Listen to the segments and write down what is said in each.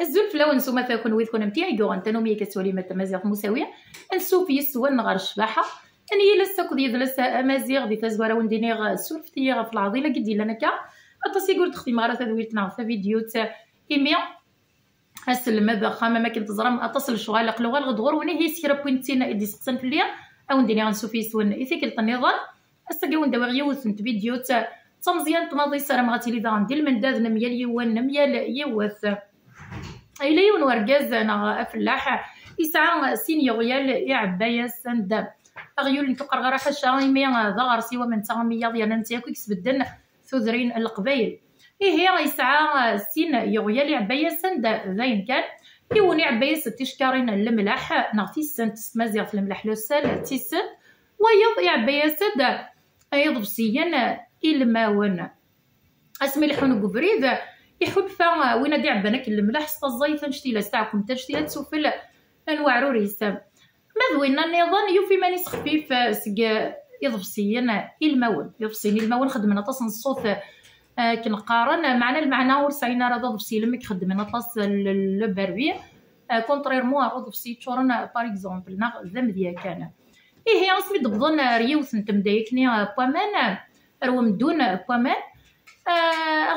الزول فلاو نسوما فاكون ويذكون متيا يقو انتنو ميا كتولي مات مزيغ مساويه نسوفي يسوى نغار الشباحه اني لسا كود يدلس امازيغ دي تزوارا وندينيغ سولفتي في العضيله قد لنا كا اتصي قلت اختي مغاره تدويرتنا في فيديو تا ايميا اسلم بخامه ما كنت زرم اتصل الشغال قلوغ الغدغور وني هي سيره بوينتين ادي سقسن في الليل او نديني غنسوفي يسون ايثيكل النظام استقاو ندوي غيوث نت فيديو تا مزيان تماضي سلام غاتي لي دان ديال المنداد نميال يوان نميال يوث ايلا يون وركاز انا فلاح يسعى سين غيال يعبايا سند غيول نتقر غير حاشا مي ضغر سوا من تغمية ديال نتا كيكس بدن ثذرين القبايل هي يسعى سين يغيال يعبايا سند ذاين كان يوني عبايا تيشكارين الملاح نغتي سنت مازيغ في الملاح لو سال تيسن ويض يعبايا سد ايض بسيان الماون اسمي لحون قبريد يحب فا وين دي عبانك الملاح ستا الزيت نشتي لا ساعكم تشتي تسوفل انواع روريس مذوينا النظام يوفي ماني خفيف سكا يضفسيين الماون يضفسيني الماون خدمنا طاس الصوت كنقارن معنا المعنى ورساينا راه ضفسي لمك خدمنا طاس البروي كونتريرمون ضفسي تشورنا باغ اكزومبل نا ذم ديال كان هي اسمي ضبضن ريوث نتمدايكني بوامان روم دون بوامان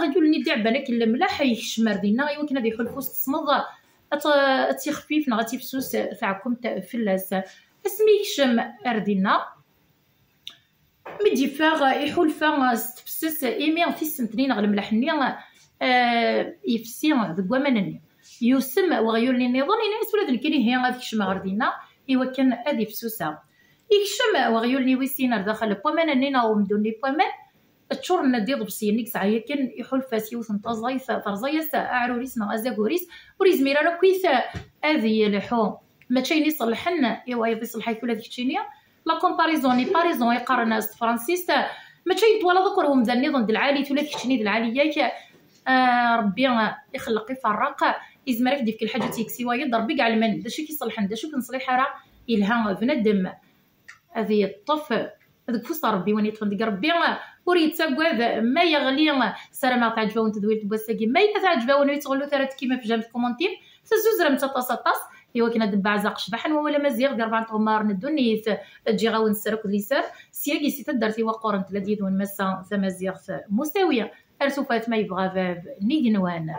غيقول لي دي عبالك الملاح يشمر دينا يمكن هذا يحل فوسط الصمد تيخفيف نغاتي فسوس تاعكم فلاس اسمي يشم اردينا مدي فاغ يحول فاغ ستبسس ايمي في السنتين غل الملاح ني يفسي ذك ومنني يسمى وغيقول لي نظن ناس ولاد الكري هي غادي يشم غردينا ايوا كان هذه فسوسه يشم وغيقول لي ويسينا داخل بومنني ناوم دوني بومن تشور ندي ضبسينيك ساعه كان يحول فاسيو ثنطازايس فرزايس اعروريس نا ازاغوريس وريز ميرانا كويس هذه لحو ما تشيني صلحن ايوا يصلح حيث ولا ديكتينيا لا كومباريزوني باريزون يقارن فرانسيس ما تشين طوالا ذكر هو مزني ضد العالي ولا ديكتيني د العاليه ربي يخلق يفرق يزمرك ديك الحاجه تيكسي وايد ربي كاع المن داشي كيصلحن داشي كنصلح راه يلها بنادم هذه الطف هذاك فوس ربي وين يطفن ديك ربي وريت ساكواذ ما يغلي سلام تعجبون تدوير بوساكي ما تعجبون يتغلو ثلاث كيما في جام كومونتير سزوز راه متطاس ايوا كنا دبا عزاق شبحن ولا مزيغ ديال 4 عمار ندوني تجي غاون السرك ليسار سياكي سي تدرتي وقورن تلاديد ونمسا ثمازيغ مساويه ارسوفات ما يبغى فاف نيغنوان